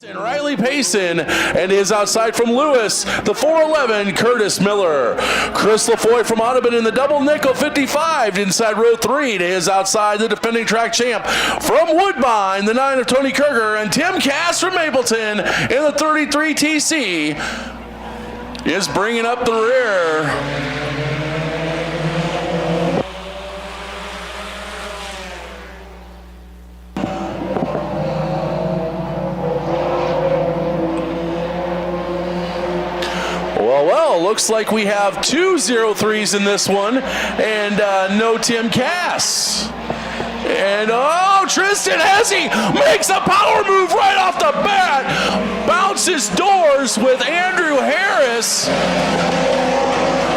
And Riley Payson, and is outside from Lewis, the 411, Curtis Miller. Chris LaFoy from Audubon in the double nickel 55 inside row 3 to his outside, the defending track champ from Woodbine, the 9 of Tony Kerger, and Tim Cass from Mapleton in the 33 TC is bringing up the rear. Well, looks like we have two 0-3s in this one, and no Tim Cass. And Tristan Hesse makes a power move right off the bat, bounces doors with Andrew Harris,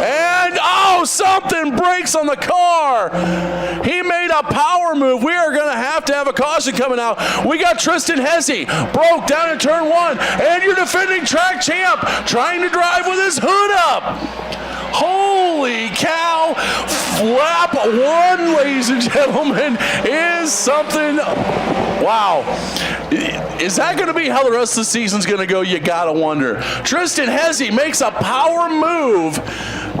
and something breaks on the car. He made a power move. We are going to have a caution coming out. We got Tristan Hesse broke down in turn 1, and your defending track champ trying to drive with his hood up. Holy cow. Lap 1, ladies and gentlemen, is something. Wow. Is that going to be how the rest of the season's going to go? You got to wonder. Tristan Hesse makes a power move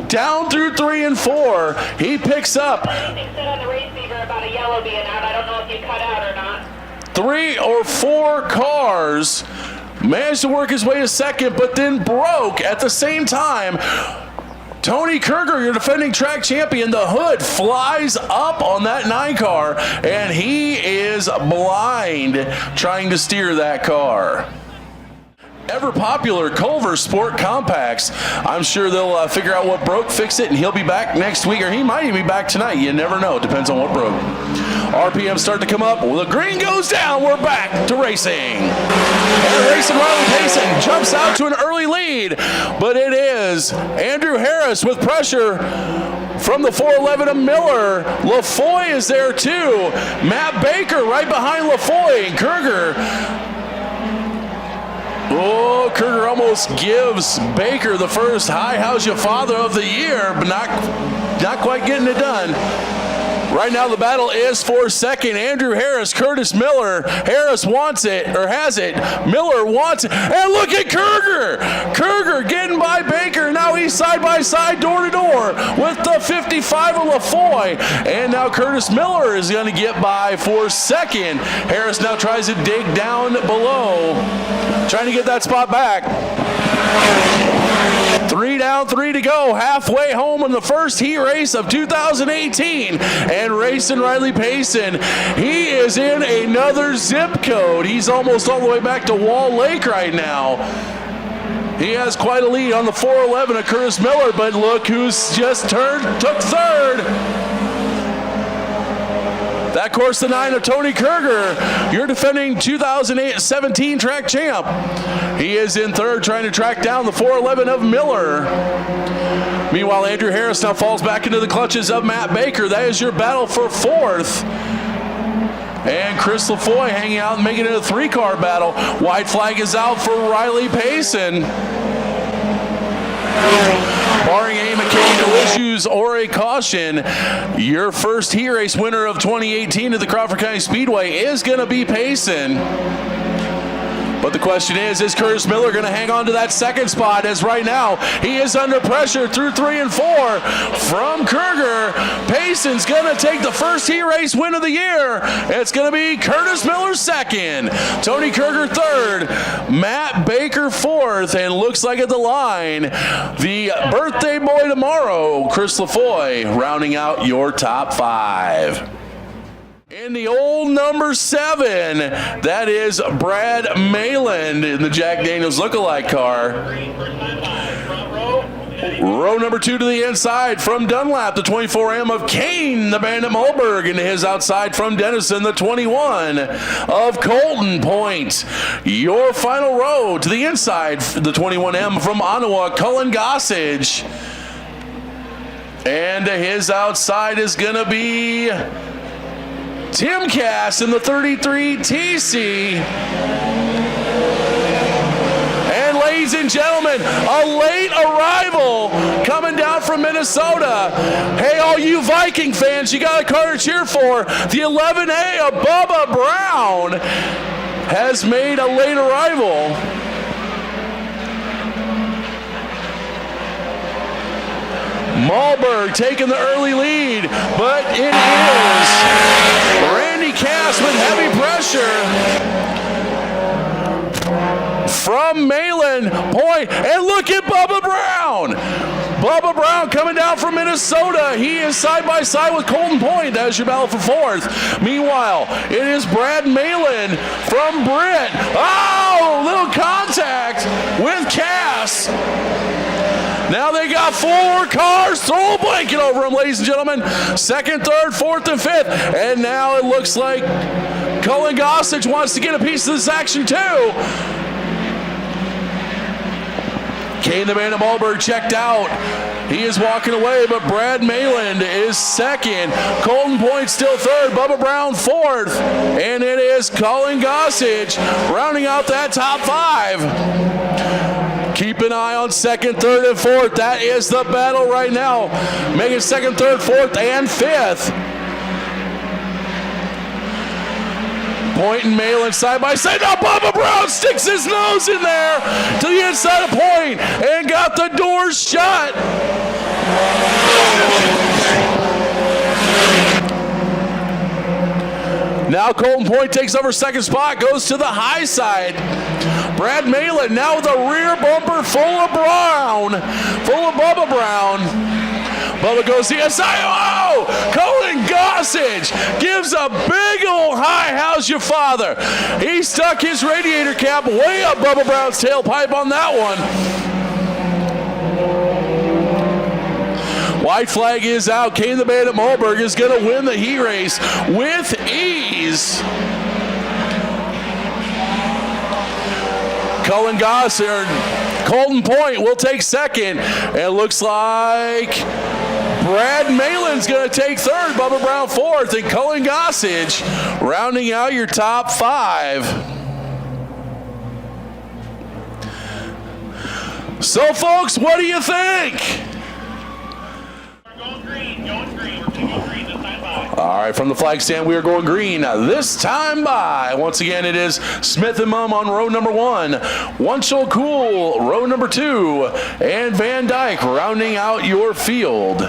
down through 3 and 4. He picks up. Anything said on the race fever about a yellow being out. I don't know if you cut out or not. 3 or 4 cars managed to work his way to second, but then broke at the same time. Tony Kerger, your defending track champion, the hood flies up on that 9 car, and he is blind trying to steer that car. Ever popular Culver Sport Compacts. I'm sure they'll figure out what broke, fix it, and he'll be back next week, or he might even be back tonight. You never know. Depends on what broke. RPM start to come up. Well, the green goes down. We're back to racing. And racing Riley Payson jumps out to an early lead, but it is Andrew Harris with pressure from the 411 of Miller. LaFoy is there too. Matt Baker right behind LaFoy. And Kerger. Kerger almost gives Baker the first "Hi, how's your father" of the year, but not quite getting it done. Right now the battle is for second. Andrew Harris, Curtis Miller. Harris wants it, or has it. Miller wants it. And look at Kerger. Kerger getting by Baker. Now he's side by side, door to door with the 55 of LaFoy. And now Curtis Miller is going to get by for second. Harris now tries to dig down below, trying to get that spot back. 3 down, 3 to go, halfway home in the first heat race of 2018. And racing Riley Payson, he is in another zip code. He's almost all the way back to Wall Lake right now. He has quite a lead on the 411 of Curtis Miller, but look who's just took third. That course, the 9 of Tony Kerger, your defending 2017 track champ. He is in third, trying to track down the 411 of Miller. Meanwhile, Andrew Harris now falls back into the clutches of Matt Baker. That is your battle for fourth. And Chris LaFoy hanging out and making it a 3-car battle. White flag is out for Riley Payson. Barring IMCA, no issues or a caution, your first heat race winner of 2018 at the Crawford County Speedway is going to be Payson. But the question is Curtis Miller going to hang on to that second spot? As right now, he is under pressure through 3 and 4 from Kerger. Payson's going to take the first heat race win of the year. It's going to be Curtis Miller second, Tony Kerger third, Matt Baker fourth, and looks like at the line, the birthday boy tomorrow, Chris LaFoy, rounding out your top 5. In the old number 7, that is Brad Mayland in the Jack Daniels lookalike car. Row number 2 to the inside from Dunlap, the 24M of Kane, the Bandit Mulberg, into his outside from Dennison, the 21 of Colton Point. Your final row to the inside, the 21M from Ottawa, Cullen Gossage. And to his outside is going to be Tim Cass in the 33 TC. And ladies and gentlemen, a late arrival coming down from Minnesota. Hey, all you Viking fans, you got a car to cheer for. The 11A of Bubba Brown. has made a late arrival. Malberg taking the early lead, but it is Randy Cass with heavy pressure from Malin Point. And look at Bubba Brown. Bubba Brown coming down from Minnesota. He is side by side with Colton Point. That is your battle for fourth. Meanwhile, it is Brad Malin from Britt. Oh, little contact with Cass. Now they got 4 cars. Throw a blanket over them, ladies and gentlemen. Second, third, fourth, and fifth. And now it looks like Cullen Gossage wants to get a piece of this action too. Kane the man of Malberg checked out. He is walking away, but Brad Malin is second. Colton Point still third. Bubba Brown fourth. And it is Cullen Gossage rounding out that top 5. Keep an eye on second, third, and fourth. That is the battle right now. Making second, third, fourth, and fifth. Point and Malin side by side. Now Bubba Brown sticks his nose in there to the inside of Point and got the doors shut. Now Colton Point takes over second spot, goes to the high side. Brad Malin now with a rear bumper full of Bubba Brown. Bubba goes to the inside. Oh! Colin Gossage gives a big old hi, how's your father? He stuck his radiator cap way up Bubba Brown's tailpipe on that one. White flag is out. Kane the man at Malberg is going to win the heat race with ease. Colin Gossage, Colton Point will take second. It looks like Brad Malin's going to take third, Bubba Brown fourth, and Cullen Gossage rounding out your top 5. So, folks, what do you think? Going green. We're going green this time by. All right, from the flag stand, we are going green this time by. Once again, it is Smith and Mum on row number 1, Wunschel Cool, row number 2, and Van Dyke rounding out your field.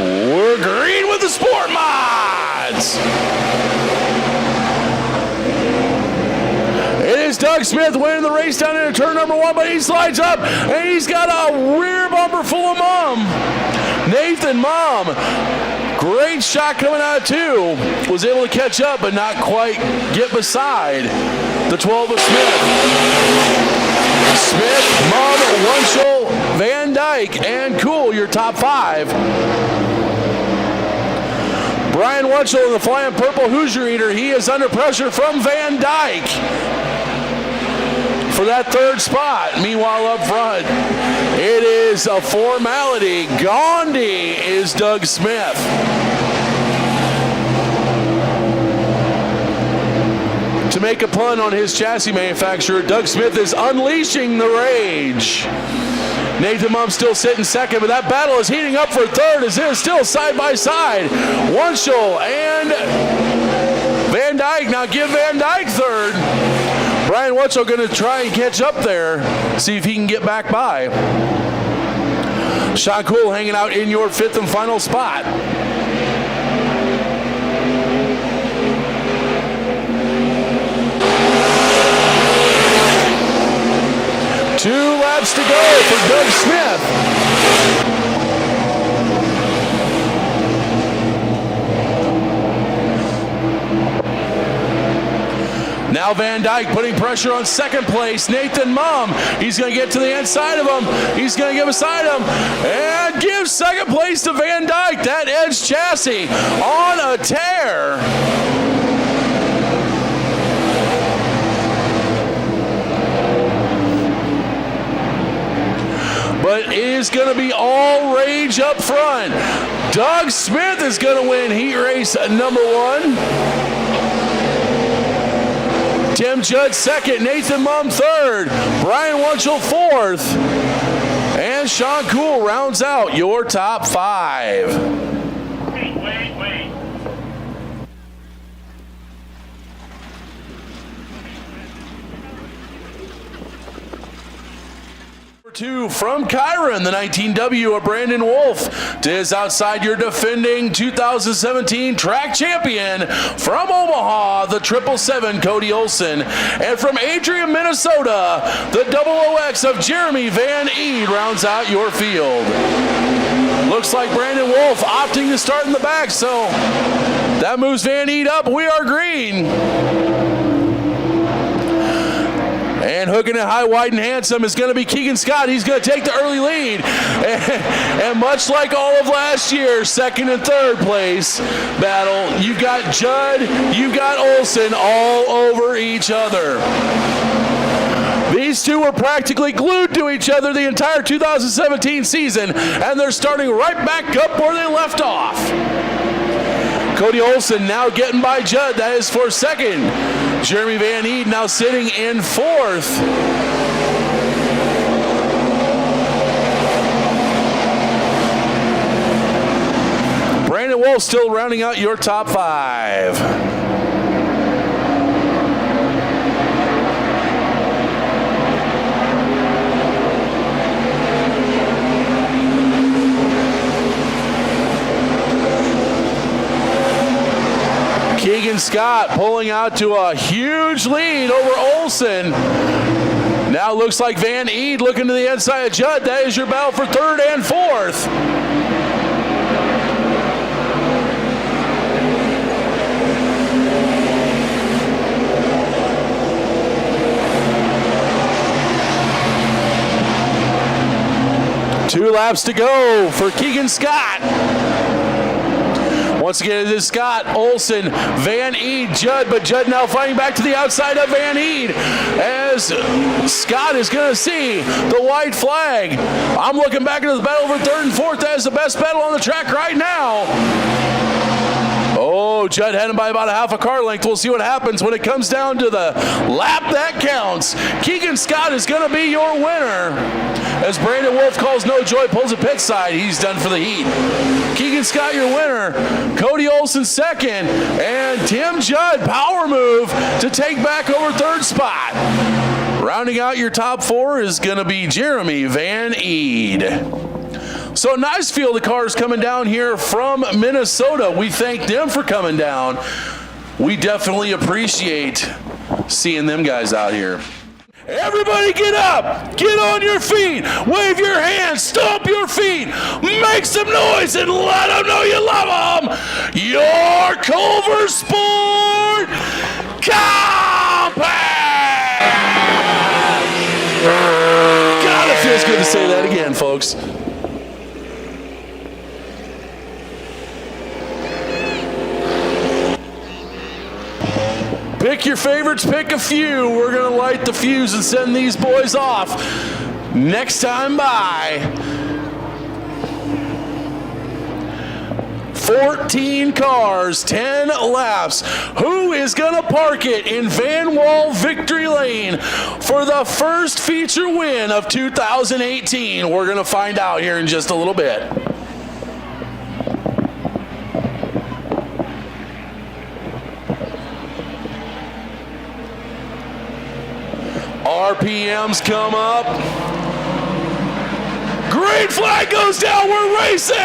We're green with the SportMods. It is Doug Smith winning the race down into turn number 1, but he slides up and he's got a rear bumper full of Mum. Nathan Mum, great shot coming out of 2. Was able to catch up, but not quite get beside the 12 of Smith. Smith, Mum, Wunschel, Van Dyke, and Cool, your top 5. Brian Wunschel in the flying purple Hoosier Eater. He is under pressure from Van Dyke for that third spot. Meanwhile, up front, it is a formality. Gandhi is Doug Smith. To make a pun on his chassis manufacturer, Doug Smith is unleashing the rage. Nathan Mum still sitting second, but that battle is heating up for third as it is still side by side. Wunschel and Van Dyke. Now give Van Dyke third. Brian Wunschel going to try and catch up there, see if he can get back by. Sean Cool hanging out in your 5th and final spot. Two laps to go for Doug Smith. Now Van Dyke putting pressure on second place. Nathan Mum, he's going to get to the inside of him. He's going to get beside him and give second place to Van Dyke. That Edge chassis on a tear. But it is going to be all rage up front. Doug Smith is going to win heat race number 1. Tim Judd second, Nathan Mum third, Brian Wunschel fourth, and And Sean Cool rounds out your top 5. Wait. Two from Kyron, the 19W of Brandon Wolf, to his outside, your defending 2017 track champion from Omaha, the 777 Cody Olson, and from Adrian, Minnesota, the 00X of Jeremy Van Eed rounds out your field. Looks like Brandon Wolf opting to start in the back, so that moves Van Eed up. We are green. And hooking it high, wide, and handsome is going to be Keegan Scott. He's going to take the early lead. And much like all of last year, second and third place battle, you've got Judd, you've got Olson all over each other. These two were practically glued to each other the entire 2017 season, and they're starting right back up where they left off. Cody Olson now getting by Judd. That is for second. Jeremy Van Eed now sitting in fourth. Brandon Wolf still rounding out your top 5. Keegan Scott pulling out to a huge lead over Olson. Now looks like Van Eed looking to the inside of Judd. That is your battle for third and fourth. Two laps to go for Keegan Scott. Once again, it is Scott, Olson, Van Eed, Judd, but Judd now fighting back to the outside of Van Eed as Scott is going to see the white flag. I'm looking back into the battle for third and fourth. That is the best battle on the track right now. Oh, Judd had him by about a half a car length. We'll see what happens when it comes down to the lap that counts. Keegan Scott is going to be your winner. As Brandon Wolf calls no joy, pulls a pit side. He's done for the heat. Keegan Scott, your winner. Cody Olson second. And Tim Judd, power move to take back over third spot. Rounding out your top 4 is going to be Jeremy Van Eed. So nice field of cars coming down here from Minnesota. We thank them for coming down. We definitely appreciate seeing them guys out here. Everybody get up, get on your feet, wave your hands, stomp your feet, make some noise and let them know you love them. Your Culver Sport Compact! God, it feels good to say that again, folks. Pick your favorites, pick a few. We're going to light the fuse and send these boys off next time by. 14 cars, 10 laps. Who is going to park it in Van Wall Victory Lane for the first feature win of 2018? We're going to find out here in just a little bit. RPMs come up. Green flag goes down. We're racing.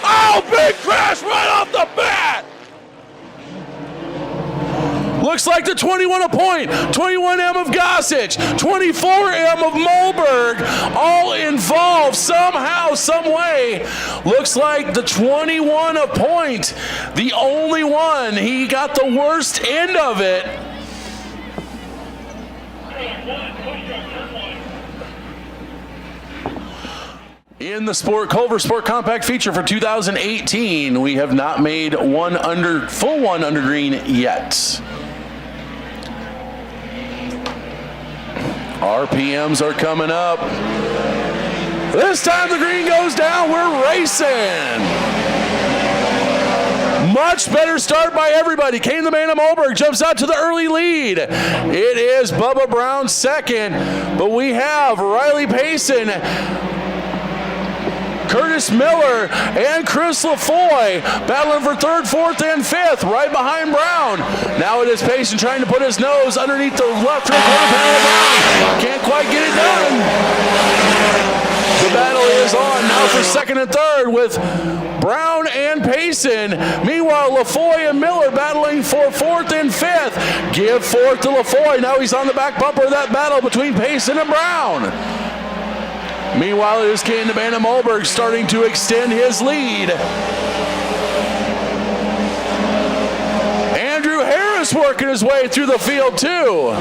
Oh, big crash right off the bat. Looks like the 21 a point, 21M of Gossage, 24M of Mulberg, all involved somehow, some way. Looks like the 21 a point, the only one. He got the worst end of it. In the Culver Sport Compact feature for 2018, we have not made full one under green yet. RPMs are coming up. This time the green goes down. We're racing. Much better start by everybody. Kane the man of Malberg jumps out to the early lead. It is Bubba Brown second, but we have Riley Payson, Curtis Miller, and Chris LaFoy battling for third, fourth, and fifth, right behind Brown. Now it is Payson trying to put his nose underneath the left rear quarter panel of Brown. Can't quite get it done. The battle is on now for second and third with Brown and Payson. Meanwhile, LaFoy and Miller battling for fourth and fifth. Give fourth to LaFoy. Now he's on the back bumper of that battle between Payson and Brown. Meanwhile, it is Kane the man of Malberg starting to extend his lead. Andrew Harris working his way through the field too.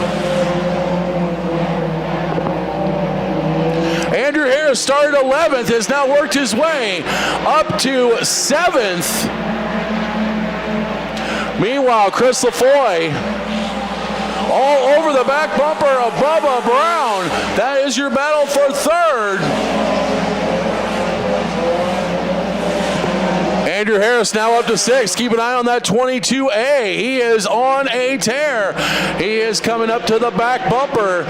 Andrew Harris started 11th, has now worked his way up to 7th. Meanwhile, Chris LaFoy all over the back bumper of Bubba Brown. That is your battle for third. Andrew Harris now up to 6th. Keep an eye on that 22A. He is on a tear. He is coming up to the back bumper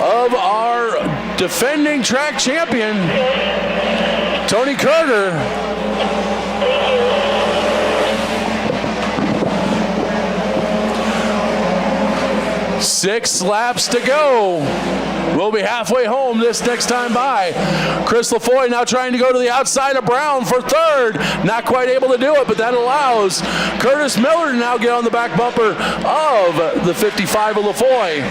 of our defending track champion, Tony Kerger. 6 laps to go. We'll be halfway home this next time by. Chris LaFoy now trying to go to the outside of Brown for third. Not quite able to do it, but that allows Curtis Miller to now get on the back bumper of the 55 of LaFoy.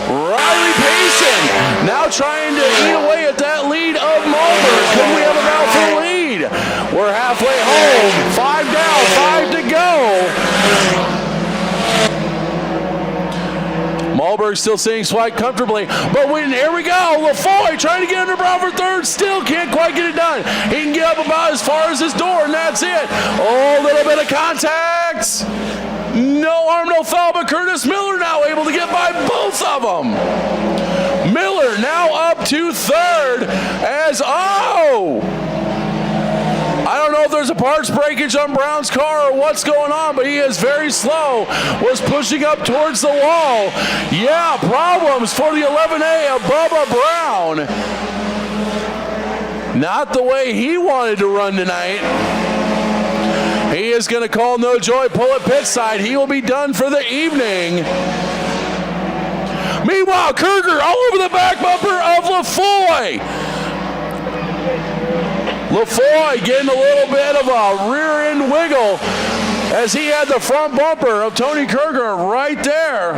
Riley Payson now trying to eat away at that lead of Malberg. Could we have a battle for the lead? We're halfway home. 5 down, 5 to go. Malberg still sitting quite comfortably, but here we go. LaFoy trying to get under Brown for third, still can't quite get it done. He can get up about as far as his door, and that's it. Oh, a little bit of contact. No harm, no foul, but Curtis Miller now able to get by both of them. Miller now up to third as, I don't know if there's a parts breakage on Brown's car or what's going on, but he is very slow. Was pushing up towards the wall. Yeah, problems for the 11A of Bubba Brown. Not the way he wanted to run tonight. He is going to call no joy, pull at pit side. He will be done for the evening. Meanwhile, Kerger all over the back bumper of LaFoy. LaFoy getting a little bit of a rear end wiggle as he had the front bumper of Tony Kerger right there.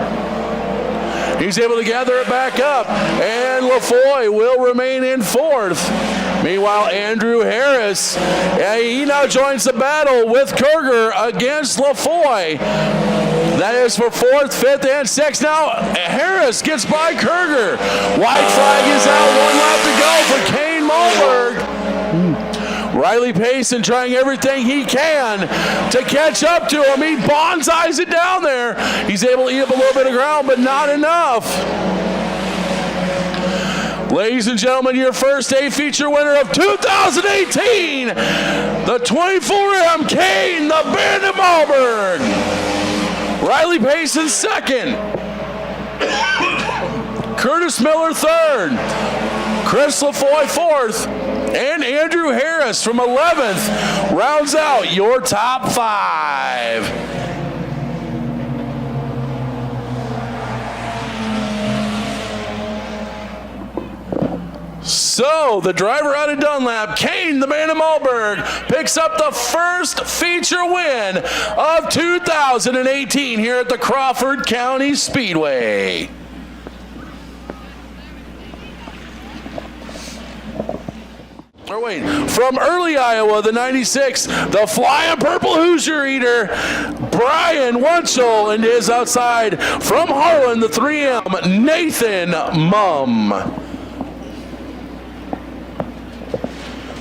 He's able to gather it back up, and LaFoy will remain in fourth. Meanwhile, Andrew Harris, he now joins the battle with Kerger against LaFoy. That is for fourth, fifth, and sixth. Now Harris gets by Kerger. White flag is out, 1 lap to go for Kane Malberg. Riley Payson trying everything he can to catch up to him. He bonsais it down there. He's able to eat up a little bit of ground, but not enough. Ladies and gentlemen, your first A feature winner of 2018, the 24M Kane, the Bandit Malberg. Riley Payson second. Curtis Miller third. Chris LaFoy fourth. And Andrew Harris from 11th rounds out your top 5. So the driver out of Dunlap, Kane, the man of Malberg, picks up the first feature win of 2018 here at the Crawford County Speedway. From early Iowa, the 96, the flying purple Hoosier Eater, Brian Wunschel, and is outside from Harlan, the 3M, Nathan Mumm.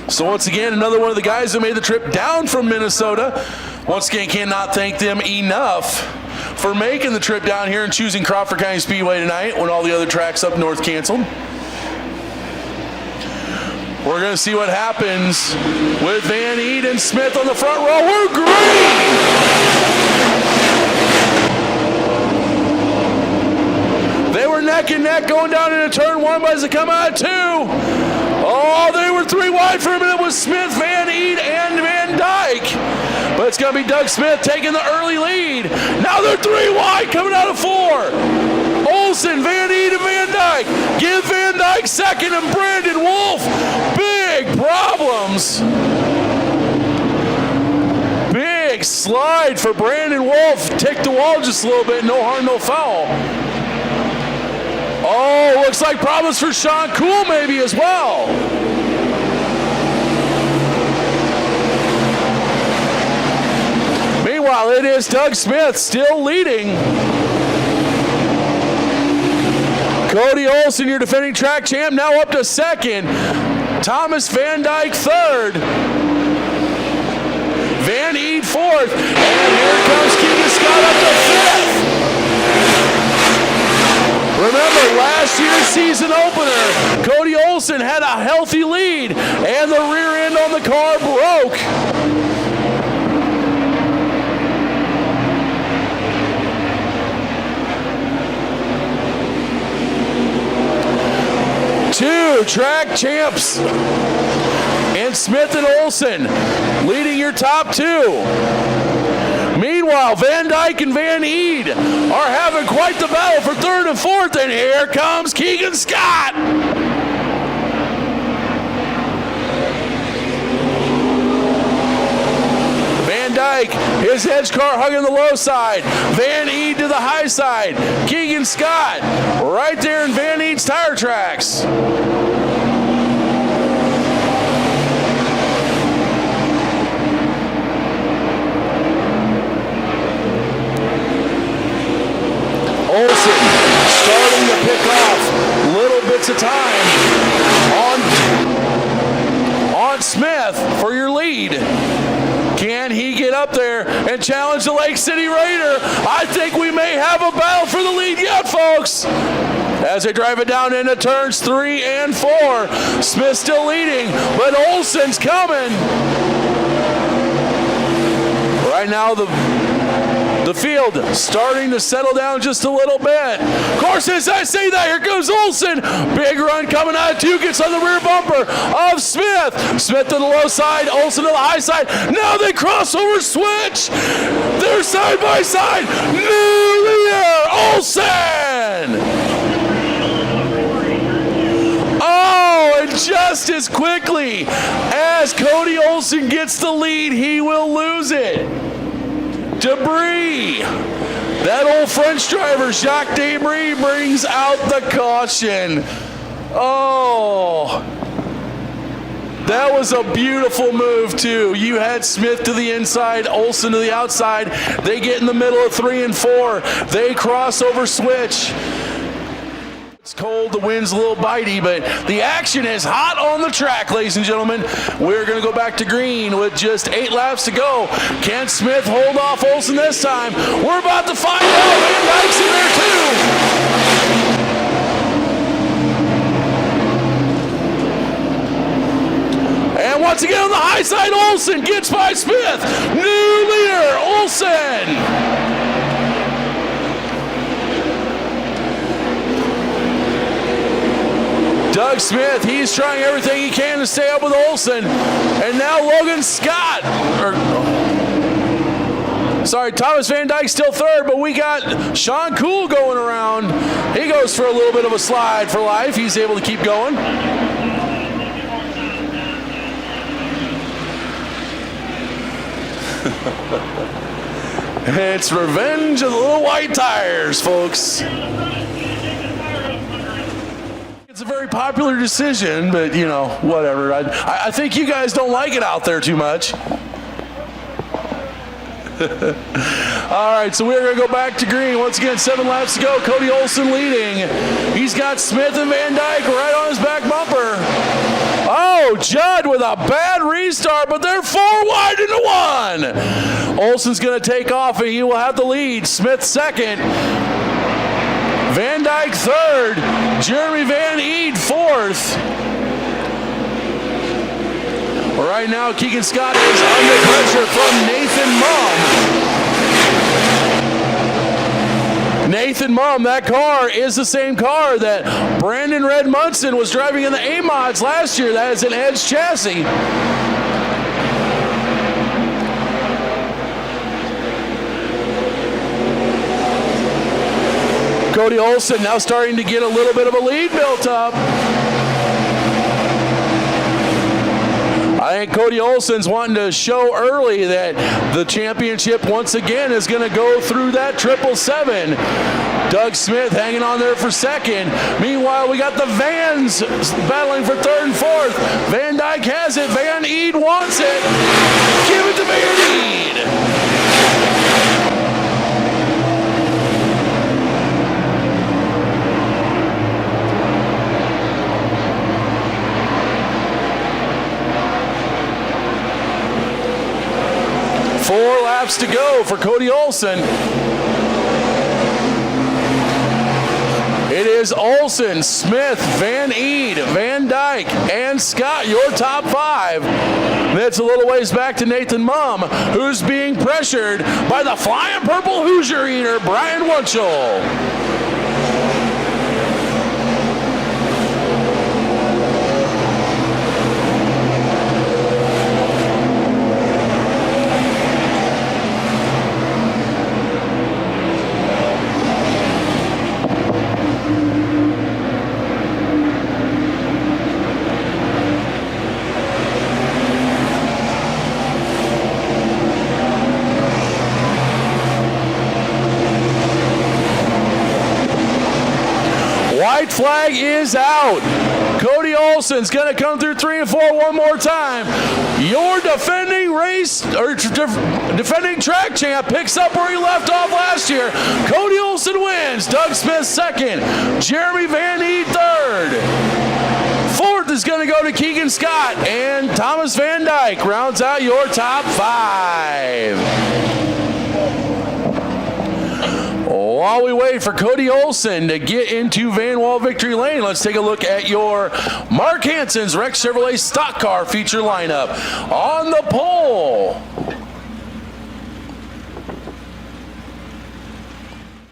So once again, another one of the guys who made the trip down from Minnesota. Once again, cannot thank them enough for making the trip down here and choosing Crawford County Speedway tonight when all the other tracks up north canceled. We're going to see what happens with Van Eed and Smith on the front row. We're green! They were neck and neck going down into turn one, but as they come out of two, oh, they were 3 wide for a minute with Smith, Van Eed, and Van Dyke. But it's going to be Doug Smith taking the early lead. Now they're 3 wide coming out of 4. Olsen, Van Eed, and Van Dyke. Give Van Dyke second and Brandon Wolf. Big problems. Big slide for Brandon Wolf. Ticked the wall just a little bit. No harm, no foul. Oh, looks like problems for Sean Cool maybe as well. Meanwhile, it is Doug Smith still leading. Cody Olsen, your defending track champ, now up to second. Thomas Van Dyke third. Van Eed fourth. And here comes Keegan Scott up to fifth. Remember, last year's season opener, Cody Olsen had a healthy lead, and the rear end on the car broke. Two track champs in Smith and Olsen leading your top two. Meanwhile, Van Dyke and Van Eed are having quite the battle for third and fourth, and here comes Keegan Scott. Van Dyke, his edge car hugging the low side. Van Eed to the high side. Keegan Scott right there in Van Eed's tire tracks. Olsen starting to pick off little bits of time on Smith for your lead. Can he get up there and challenge the Lake City Raider? I think we may have a battle for the lead yet, folks. As they drive it down into turns 3 and 4. Smith still leading, but Olsen's coming. Right now, the field starting to settle down just a little bit. Of course, as I say that, here goes Olsen. Big run coming out of 2, gets on the rear bumper of Smith. Smith to the low side, Olsen to the high side. Now they cross over switch. They're side by side. New leader, Olsen. Oh, and just as quickly as Cody Olsen gets the lead, he will lose it. Debris. That old French driver, Jacques Debris, brings out the caution. Oh, that was a beautiful move, too. You had Smith to the inside, Olsen to the outside. They get in the middle of 3 and 4. They cross over switch. It's cold, the wind's a little bitey, but the action is hot on the track, ladies and gentlemen. We're going to go back to green with just 8 laps to go. Can Smith hold off Olsen this time? We're about to find out. Van Dyke's in there too. And once again on the high side, Olsen gets by Smith. New leader, Olsen. Doug Smith, he's trying everything he can to stay up with Olsen. And now Logan Scott, Thomas Van Dyke still third, but we got Sean Cool going around. He goes for a little bit of a slide for life. He's able to keep going. It's revenge of the little white tires, folks. It's a very popular decision, but, you know, whatever. I think you guys don't like it out there too much. All right, so we're going to go back to green. Once again, 7 laps to go. Cody Olsen leading. He's got Smith and Van Dyke right on his back bumper. Oh, Judd with a bad restart, but they're 4 wide into 1. Olsen's going to take off, and he will have the lead. Smith second. Van Dyke third. Jeremy Van Eed fourth. Right now, Keegan Scott is under pressure from Nathan Mumm. Nathan Mumm, that car is the same car that Brandon Red Munson was driving in the A-Mods last year. That is an Edge chassis. Cody Olsen now starting to get a little bit of a lead built up. I think Cody Olsen's wanting to show early that the championship once again is going to go through that 777. Doug Smith hanging on there for second. Meanwhile, we got the Vans battling for third and fourth. Van Dyke has it. Van Eed wants it. Give it to Van Eed. Four laps to go for Cody Olsen. It is Olsen, Smith, Van Eed, Van Dyke, and Scott, your top five. That's a little ways back to Nathan Mumm, who's being pressured by the flying purple Hoosier Eater, Brian Wunschel. White flag is out. Cody Olsen's going to come through 3 and 4 one more time. Your defending defending track champ picks up where he left off last year. Cody Olsen wins. Doug Smith second. Jeremy Van Eed third. Fourth is going to go to Keegan Scott, and Thomas Van Dyke rounds out your top five. While we wait for Cody Olsen to get into Van Wall Victory Lane, let's take a look at your Mark Hansen's Rex Chevrolet Stock Car feature lineup. On the pole,